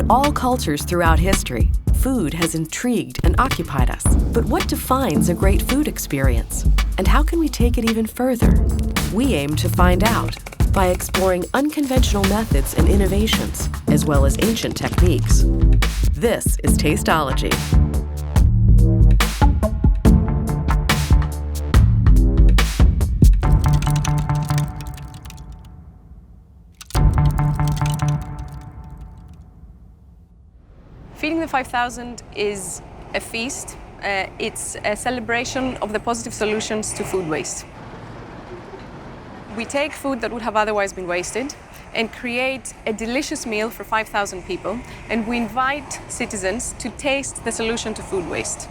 In all cultures throughout history, food has intrigued and occupied us. But what defines a great food experience? And how can we take it even further? We aim to find out by exploring unconventional methods and innovations, as well as ancient techniques. This is Tasteology. Feeding the 5,000 is a feast. It's a celebration of the positive solutions to food waste. We take food that would have otherwise been wasted and create a delicious meal for 5,000 people, and we invite citizens to taste the solution to food waste.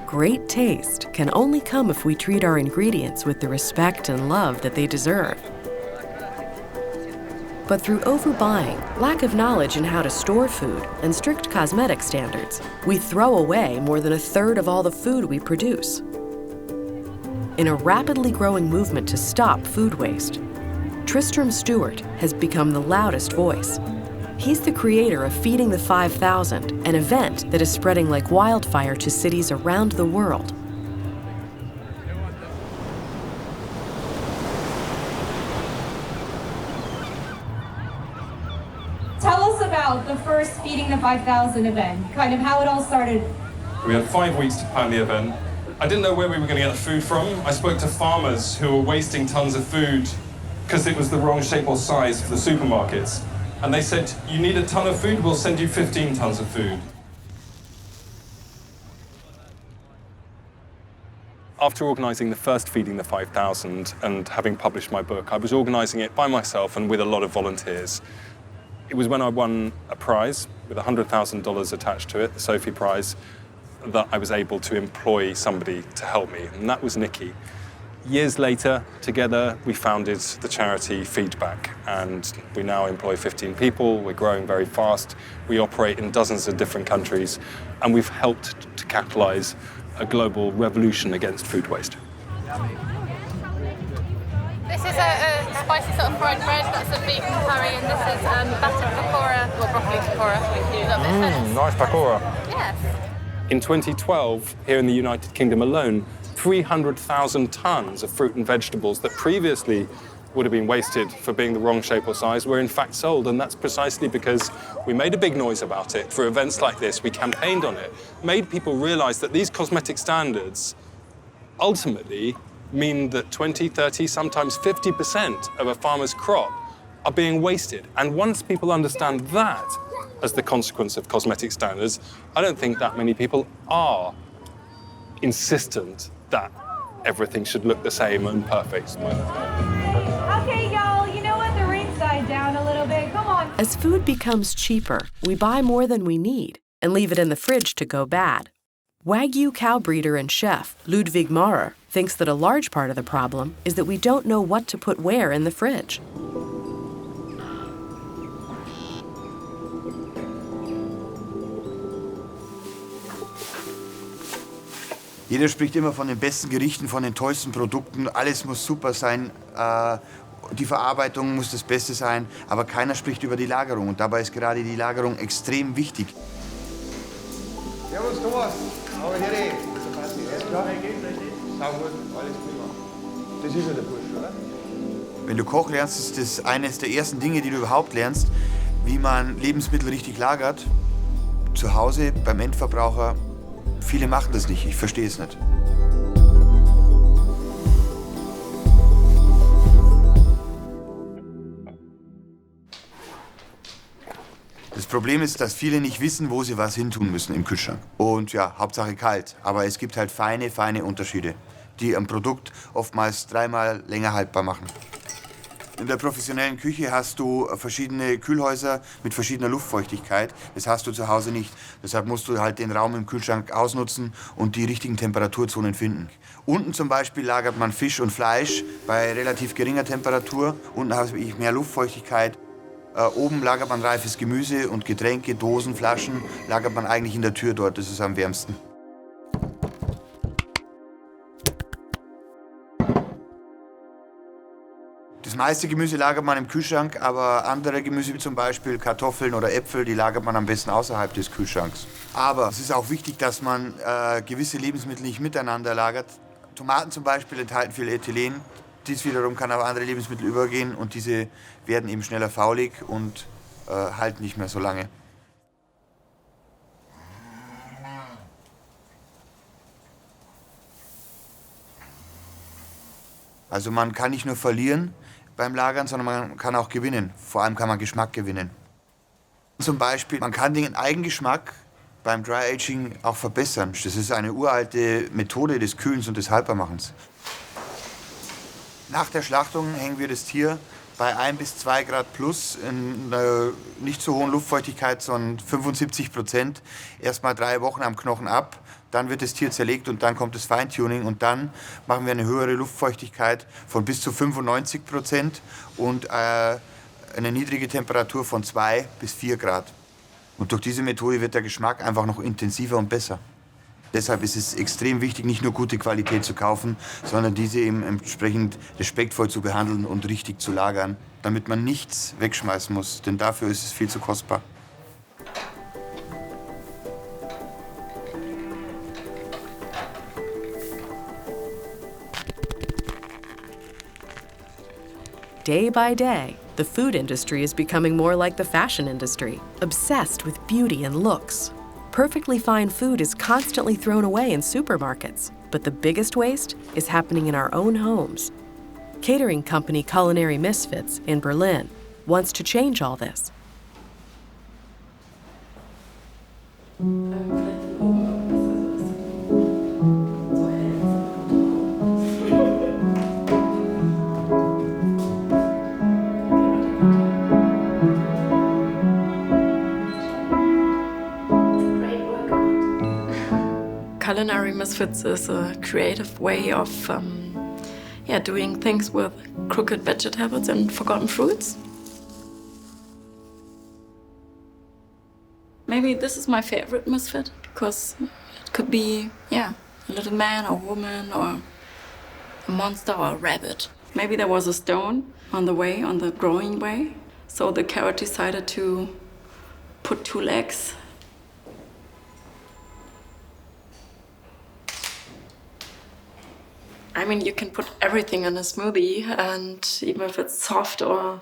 Great taste can only come if we treat our ingredients with the respect and love that they deserve. But through overbuying, lack of knowledge in how to store food, and strict cosmetic standards, we throw away more than a third of all the food we produce. In a rapidly growing movement to stop food waste, Tristram Stewart has become the loudest voice. He's the creator of Feeding the 5,000, an event that is spreading like wildfire to cities around the world. Tell us about the first Feeding the 5,000 event, kind of how it all started. We had 5 weeks to plan the event. I didn't know where we were going to get the food from. I spoke to farmers who were wasting tons of food because it was the wrong shape or size for the supermarkets. And they said, you need a ton of food, we'll send you 15 tons of food. After organising the first Feeding the 5,000 and having published my book, I was organising it by myself and with a lot of volunteers. It was when I won a prize with $100,000 attached to it, the Sophie Prize, that I was able to employ somebody to help me, and that was Nikki. Years later, together, we founded the charity Feedback, and we now employ 15 people. We're growing very fast. We operate in dozens of different countries, and we've helped to catalyse a global revolution against food waste. This is a spicy sort of fried bread, that's a beef curry, and this is battered pakora, or broccoli pakora. Nice pakora. Yes. In 2012, here in the United Kingdom alone, 300,000 tons of fruit and vegetables that previously would have been wasted for being the wrong shape or size were in fact sold, and that's precisely because we made a big noise about it. For events like this, we campaigned on it, made people realise that these cosmetic standards ultimately mean that 20, 30, sometimes 50% of a farmer's crop are being wasted. And once people understand that as the consequence of cosmetic standards, I don't think that many people are insistent that everything should look the same and perfect. Okay, y'all, you know what? The rain's died down a little bit. Come on. As food becomes cheaper, we buy more than we need and leave it in the fridge to go bad. WAGYU cow breeder and chef Ludwig Maurer thinks that a large part of the problem is that we don't know what to put where in the fridge. Jeder spricht immer von den besten Gerichten, von den tollsten Produkten. Alles muss super sein. Die Verarbeitung muss das Beste sein. Aber keiner spricht über die Lagerung. Und dabei ist gerade die Lagerung extrem wichtig. Servus, Thomas. Aber hier alles klar? Sau gut, alles prima. Das ist ja der Bursch, oder? Wenn du Koch lernst, ist das eines der ersten Dinge, die du überhaupt lernst, wie man Lebensmittel richtig lagert. Zu Hause, beim Endverbraucher. Viele machen das nicht, ich verstehe es nicht. Das Problem ist, dass viele nicht wissen, wo sie was hintun müssen im Kühlschrank. Und ja, Hauptsache kalt. Aber es gibt halt feine Unterschiede, die ein Produkt oftmals 3-mal länger haltbar machen. In der professionellen Küche hast du verschiedene Kühlhäuser mit verschiedener Luftfeuchtigkeit. Das hast du zu Hause nicht. Deshalb musst du halt den Raum im Kühlschrank ausnutzen und die richtigen Temperaturzonen finden. Unten zum Beispiel lagert man Fisch und Fleisch bei relativ geringer Temperatur. Unten habe ich mehr Luftfeuchtigkeit. Oben lagert man reifes Gemüse und Getränke, Dosen, Flaschen, lagert man eigentlich in der Tür dort. Das ist am wärmsten. Das meiste Gemüse lagert man im Kühlschrank, aber andere Gemüse wie zum Beispiel Kartoffeln oder Äpfel, die lagert man am besten außerhalb des Kühlschranks. Aber es ist auch wichtig, dass man gewisse Lebensmittel nicht miteinander lagert. Tomaten zum Beispiel enthalten viel Ethylen. Dies wiederum kann auf andere Lebensmittel übergehen und diese werden eben schneller faulig und halten nicht mehr so lange. Also man kann nicht nur verlieren beim Lagern, sondern man kann auch gewinnen. Vor allem kann man Geschmack gewinnen. Zum Beispiel, man kann den Eigengeschmack beim Dry Aging auch verbessern. Das ist eine uralte Methode des Kühlens und des Haltbarmachens. Nach der Schlachtung hängen wir das Tier bei 1 bis 2 Grad plus in einer nicht so hohen Luftfeuchtigkeit, sondern 75%, erstmal 3 Wochen am Knochen ab. Dann wird das Tier zerlegt und dann kommt das Feintuning und dann machen wir eine höhere Luftfeuchtigkeit von bis zu 95% und eine niedrige Temperatur von 2 bis 4 Grad. Und durch diese Methode wird der Geschmack einfach noch intensiver und besser. Deshalb ist es extrem wichtig, nicht nur gute Qualität zu kaufen, sondern diese eben entsprechend respektvoll zu behandeln und richtig zu lagern, damit man nichts wegschmeißen muss, denn dafür ist es viel zu kostbar. Day by day, the food industry is becoming more like the fashion industry, obsessed with beauty and looks. Perfectly fine food is constantly thrown away in supermarkets, but the biggest waste is happening in our own homes. Catering company Culinary Misfits in Berlin wants to change all this. Culinary Misfits is a creative way of doing things with crooked vegetables and forgotten fruits. Maybe this is my favorite misfit because it could be, a little man or woman or a monster or a rabbit. Maybe there was a stone on the growing way, so the carrot decided to put 2 legs. I mean, you can put everything in a smoothie, and even if it's soft or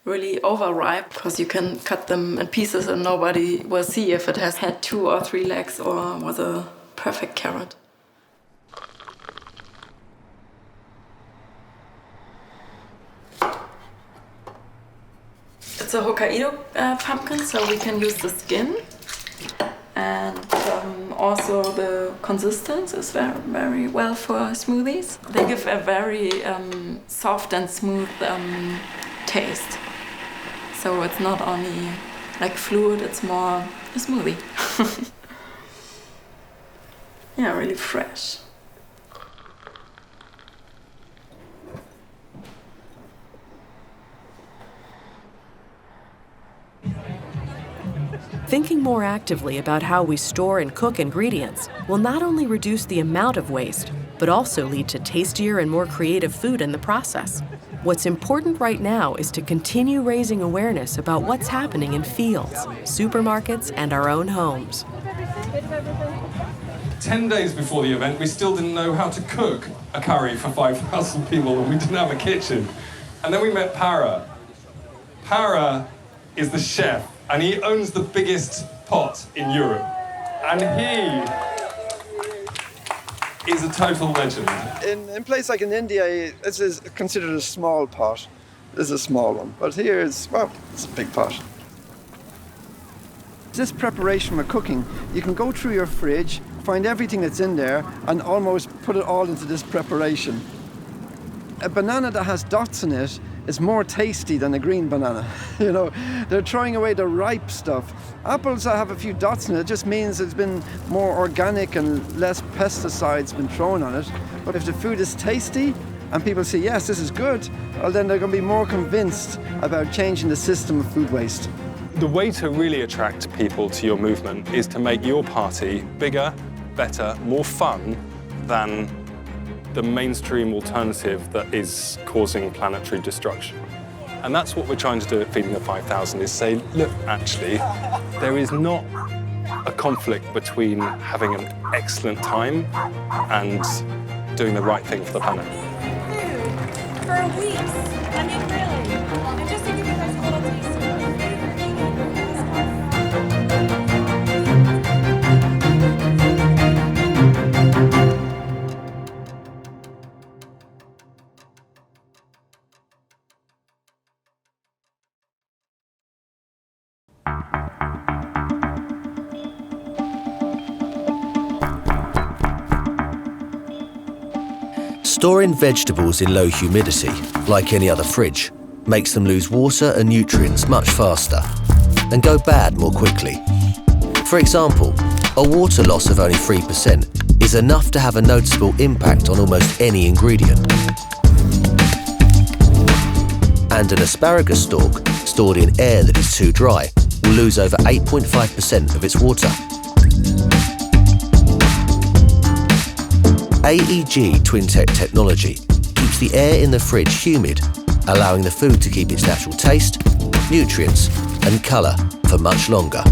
really overripe, because you can cut them in pieces and nobody will see if it has had 2 or 3 legs or was a perfect carrot. It's a Hokkaido pumpkin, so we can use the skin. And also the consistency is very, very well for smoothies. They give a very soft and smooth taste. So it's not only like fluid, it's more a smoothie. Yeah, really fresh. Thinking more actively about how we store and cook ingredients will not only reduce the amount of waste, but also lead to tastier and more creative food in the process. What's important right now is to continue raising awareness about what's happening in fields, supermarkets, and our own homes. 10 days before the event, we still didn't know how to cook a curry for 5,000 people, and we didn't have a kitchen. And then we met Para. Para is the chef, and he owns the biggest pot in Europe. And he is a total legend. In a place like in India, this is considered a small pot. This is a small one. But here it's a big pot. This preparation for cooking, you can go through your fridge, find everything that's in there, and almost put it all into this preparation. A banana that has dots in it is more tasty than a green banana. You know, they're throwing away the ripe stuff. Apples that have a few dots in it just means it's been more organic and less pesticides been thrown on it. But if the food is tasty and people say, yes, this is good, well, then they're going to be more convinced about changing the system of food waste. The way to really attract people to your movement is to make your party bigger, better, more fun than the mainstream alternative that is causing planetary destruction. And that's what we're trying to do at Feeding the 5,000, is say, look, actually, there is not a conflict between having an excellent time and doing the right thing for the planet. Food for weeks. I mean, really. And just to give you guys a little taste of it. Storing vegetables in low humidity, like any other fridge, makes them lose water and nutrients much faster and go bad more quickly. For example, a water loss of only 3% is enough to have a noticeable impact on almost any ingredient. And an asparagus stalk stored in air that is too dry will lose over 8.5% of its water. AEG Twintech technology keeps the air in the fridge humid, allowing the food to keep its natural taste, nutrients and colour for much longer.